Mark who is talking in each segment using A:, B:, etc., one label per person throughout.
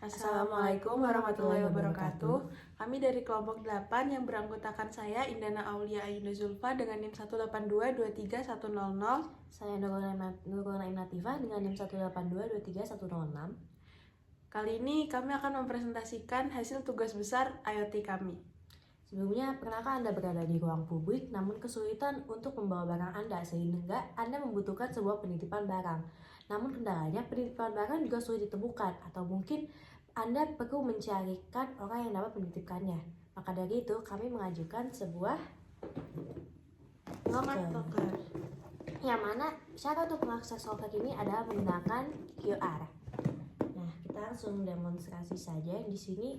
A: Assalamualaikum warahmatullahi wabarakatuh. Kami dari kelompok 8 yang beranggotakan saya Indana Aulia Ayunda Zulfa dengan NIM 182231100.
B: Saya Nurul Inatifah dengan NIM 182231106.
A: Kali ini kami akan mempresentasikan hasil tugas besar IoT kami.
B: Sebelumnya, pernahkah Anda berada di ruang publik namun kesulitan untuk membawa barang Anda sehingga Anda membutuhkan sebuah penitipan barang? Namun kendalanya penitipan barang juga sulit ditemukan atau mungkin Anda perlu mencarikan orang yang dapat menitipkannya. Maka dari itu, kami mengajukan sebuah locker. Yang mana syarat untuk mengakses locker ini adalah menggunakan QR. Nah, kita langsung demonstrasi saja. Di sini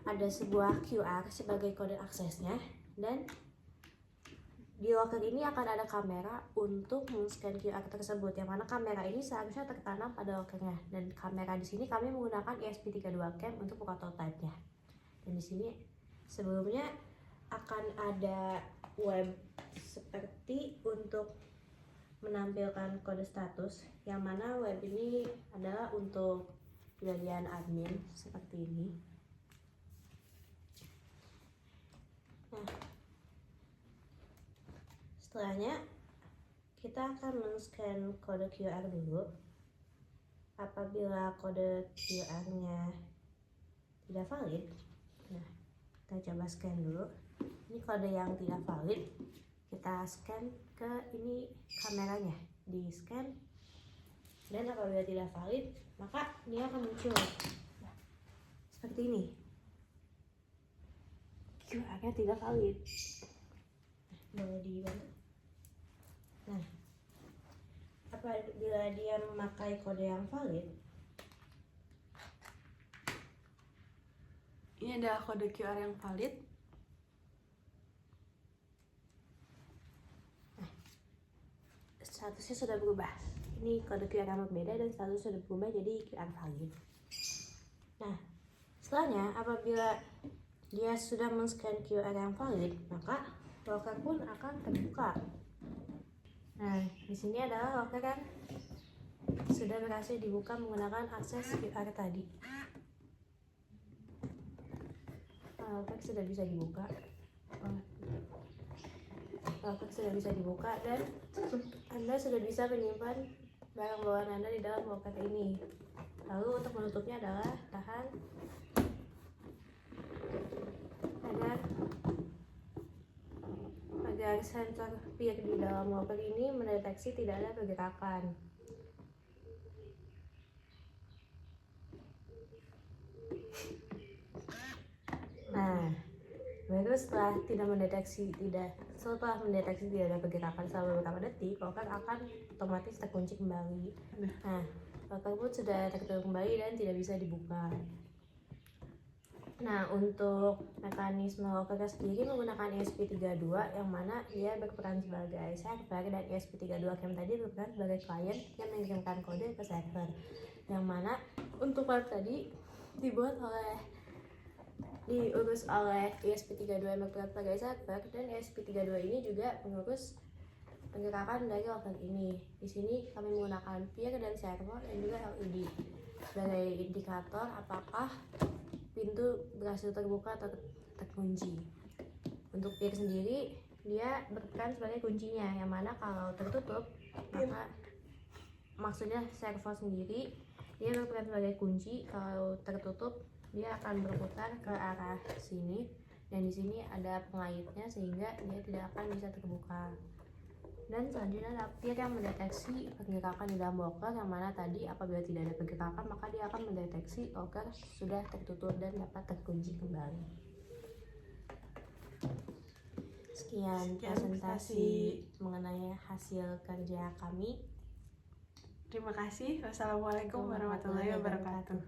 B: ada sebuah QR sebagai kode aksesnya, dan di locker ini akan ada kamera untuk men-scan QR tersebut, yang mana kamera ini seharusnya tertanam pada lockernya. Dan kamera di sini kami menggunakan ESP32 cam untuk prototipe-nya. Dan di sini sebelumnya akan ada web seperti untuk menampilkan kode status, yang mana web ini adalah untuk bagian admin seperti ini. Nah, setelahnya kita akan men-scan kode QR dulu. Apabila kode QR-nya tidak valid, nah, kita coba scan dulu. Ini kode yang tidak valid, kita scan ke ini kameranya, di scan, dan apabila tidak valid maka dia akan muncul seperti ini, QR-nya tidak valid. Boleh dibantu. Nah, apabila dia memakai kode yang valid,
A: ini adalah kode QR yang valid.
B: Statusnya sudah berubah. Ini kode QR yang berbeda dan status sudah berubah jadi QR valid. Nah, setelahnya apabila dia sudah men-scan QR yang valid, maka locker pun akan terbuka. Nah, di sini adalah locker yang sudah berhasil dibuka menggunakan akses QR tadi. Locker sudah bisa dibuka. Locker sudah bisa dibuka dan Anda sudah bisa menyimpan barang bawaan Anda di dalam locker ini. Lalu untuk menutupnya adalah tahan agar sensor PIR di dalam locker ini mendeteksi tidak ada pergerakan. Nah, baru setelah mendeteksi tidak ada pergerakan selama beberapa detik, locker akan otomatis terkunci kembali. Nah, locker pun sudah tertutup kembali dan tidak bisa dibuka. Nah, untuk mekanisme lockernya sendiri menggunakan ESP32, yang mana dia berperan sebagai server, dan ESP32 cam tadi berperan sebagai klien yang mengirimkan kode ke server. Yang mana untuk web tadi diurus oleh ESP32 yang berperan sebagai server, dan ESP32 ini juga mengurus pergerakan dari locker ini. Di sini kami menggunakan PIR dan servo dan juga LED sebagai indikator apakah pintu berhasil terbuka atau terkunci. Untuk PIR sendiri, dia berperan sebagai kuncinya, yang mana kalau tertutup, maka maksudnya servo sendiri dia berperan sebagai kunci. Kalau tertutup, dia akan berputar ke arah sini, dan di sini ada pengaitnya sehingga dia tidak akan bisa terbuka. Dan selanjutnya ada PIR yang mendeteksi pergerakan di dalam locker, yang mana tadi apabila tidak ada pergerakan maka dia akan mendeteksi locker sudah tertutup dan dapat terkunci kembali. Sekian presentasi mengenai hasil kerja kami.
A: Terima kasih. Wassalamualaikum warahmatullahi wabarakatuh.